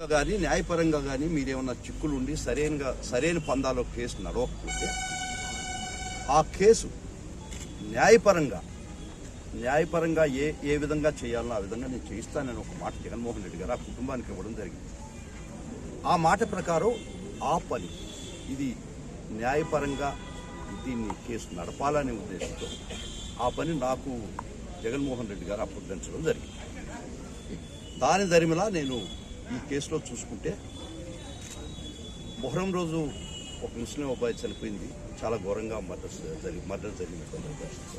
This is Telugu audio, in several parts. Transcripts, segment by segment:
కానీ న్యాయపరంగా కానీ మీరేమన్నా చిక్కులుండి సరైన పందాలో కేసు నడవకపోతే ఆ కేసు న్యాయపరంగా ఏ విధంగా చేయాలో ఆ విధంగా నేను చేయిస్తానని ఒక మాట జగన్మోహన్ రెడ్డి గారు ఆ కుటుంబానికి ఇవ్వడం జరిగింది. ఆ మాట ప్రకారం ఆ పని ఇది న్యాయపరంగా దీన్ని కేసు నడపాలనే ఉద్దేశంతో ఆ పని నాకు జగన్మోహన్ రెడ్డి గారు అప్పగించడం జరిగింది. దాని దరిమిలా నేను ఈ కేసులో చూసుకుంటే మొహరం రోజు ఒక ముస్లిం అబ్బాయి చనిపోయింది. చాలా ఘోరంగా మర్డర్ జరిగినటువంటి పరిస్థితి.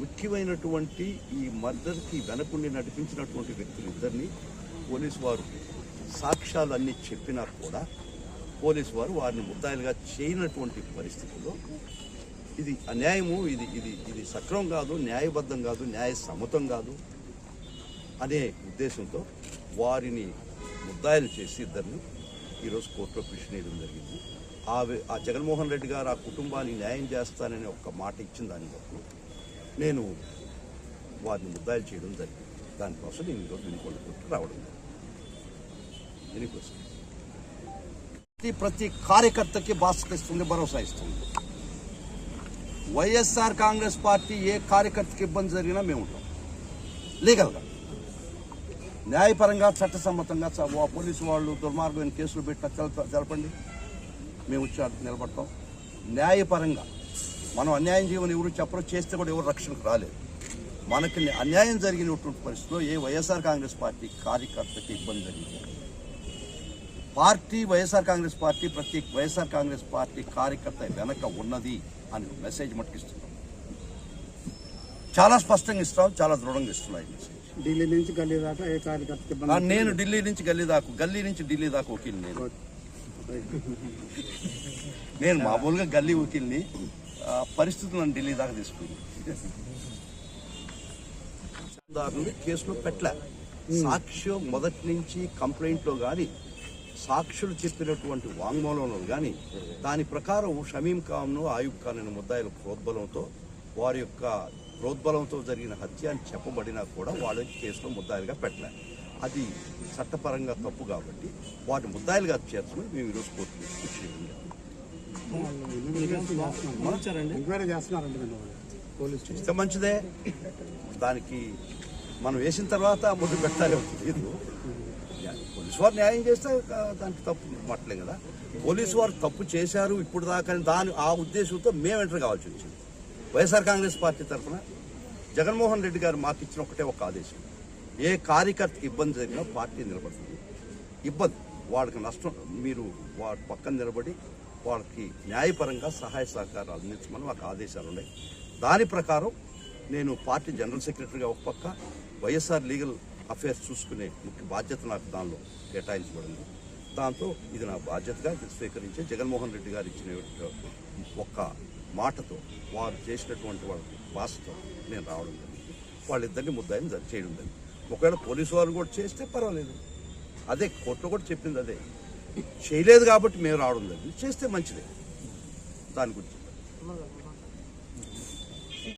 ముఖ్యమైనటువంటి ఈ మర్డర్కి వెనకుండి నడిపించినటువంటి వ్యక్తులు ఇద్దరిని పోలీసు వారు సాక్ష్యాలు అన్నీ చెప్పినా కూడా పోలీసు వారు వారిని ముద్దాయిలుగా చేయనటువంటి పరిస్థితుల్లో ఇది అన్యాయము, ఇది సక్రమం కాదు, న్యాయబద్ధం కాదు, న్యాయ సమ్మతం కాదు అనే ఉద్దేశంతో వారిని ముద్దాయిలు చేసి ఇద్దరిని ఈరోజు కోర్టులో పిటిషన్ వేయడం జరిగింది. ఆ జగన్మోహన్ రెడ్డి గారు ఆ కుటుంబానికి న్యాయం చేస్తానని ఒక్క మాట ఇచ్చిన దాన్ని బట్టి నేను వారిని ముద్దాయిలు చేయడం జరిగింది. దానికోసం నేను ఈరోజు వినికొండ కోర్టుకు రావడం జరిగింది. దీనికోసం ప్రతి కార్యకర్తకి బాధ్యత ఇస్తుంది, భరోసా ఇస్తుంది. వైఎస్ఆర్ కాంగ్రెస్ పార్టీ ఏ కార్యకర్తకి ఇబ్బంది జరిగినా మేము ఉంటాం. లీగల్గా న్యాయపరంగా చట్టసమ్మతంగా పోలీసు వాళ్ళు దుర్మార్గమైన కేసులు పెట్టినా తెలపండి, మేము వచ్చి నిలబడతాం. న్యాయపరంగా మనం అన్యాయం చేయమని ఎవరు చెప్పరు, చేస్తే కూడా ఎవరు రక్షణకు రాలేదు. మనకి అన్యాయం జరిగినటువంటి పరిస్థితిలో ఏ వైఎస్ఆర్ కాంగ్రెస్ పార్టీ కార్యకర్తకి ఇబ్బంది జరిగింది వైఎస్ఆర్ కాంగ్రెస్ పార్టీ ప్రతి వైఎస్ఆర్ కాంగ్రెస్ పార్టీ కార్యకర్త వెనక ఉన్నది అని మెసేజ్ మట్టుకిస్తున్నాం. చాలా స్పష్టంగా ఇస్తాం, చాలా దృఢంగా ఇస్తున్నాం. ఢిల్లీ నుంచి గల్లీ దాకా ఏ కార్యకర్త నేను ఢిల్లీ నుంచి ఢిల్లీ దాకా వకీల్ని నేను మామూలుగా గల్లీ వకీల్ని. పరిస్థితులు నన్ను ఢిల్లీ దాకా తీసుకుంది. కేసులో పెట్టలే. సాక్ష్యం మొదటి నుంచి కంప్లైంట్లో కానీ సాక్షులు చెప్పినటువంటి వాంగ్మూలంలో కానీ దాని ప్రకారం షమీం ఖాన్ను ఆయుబ్ ఖాన్ అనే ముద్దాయిల వారి యొక్క ప్రోద్బలంతో జరిగిన హత్య అని చెప్పబడినా కూడా వాళ్ళ కేసులో ముద్దాయిలుగా పెట్టలే. అది చట్టపరంగా తప్పు కాబట్టి వాటిని ముద్దాయిలుగా చేర్చమని మేము ఈరోజు కోర్టులో చేస్తే మంచిదే. దానికి మనం వేసిన తర్వాత ముందు పెట్టాలి. పోలీసు వారు న్యాయం చేస్తే దానికి తప్పు మాట్లేదు కదా. పోలీసు వారు తప్పు చేశారు ఇప్పుడు దాకా ఆ ఉద్దేశంతో మేము ఎంటర్ కావాల్సి వచ్చింది. వైఎస్ఆర్ కాంగ్రెస్ పార్టీ తరఫున జగన్మోహన్ రెడ్డి గారు మాకు ఇచ్చిన ఒక ఆదేశం, ఏ కార్యకర్తకి ఇబ్బంది జరిగినా పార్టీ నిలబడుతుంది. వాళ్ళకి నష్టం మీరు వారి పక్కన నిలబడి వాళ్ళకి న్యాయపరంగా సహాయ సహకారాలు అందించమని మాకు ఆదేశాలు ఉన్నాయి. దాని ప్రకారం నేను పార్టీ జనరల్ సెక్రటరీగా ఒక పక్క, వైఎస్ఆర్ లీగల్ అఫేర్స్ చూసుకునే ముఖ్య బాధ్యత నాకు దానిలో కేటాయించబడింది. దాంతో ఇది నా బాధ్యతగా స్వీకరించే జగన్మోహన్ రెడ్డి గారు ఇచ్చిన ఒక్క మాటతో వారు చేసినటువంటి వాళ్ళ భాషతో నేను రావడం జరిగింది. వాళ్ళిద్దరిని ముద్దాయిని చేయడం జరిగింది. ఒకవేళ పోలీసు వారు కూడా చేస్తే పర్వాలేదు. అదే కోర్టులో కూడా చెప్పింది అదే. చేయలేదు కాబట్టి మేము రావడం జరిగింది. చేస్తే మంచిదే. దాని గురించి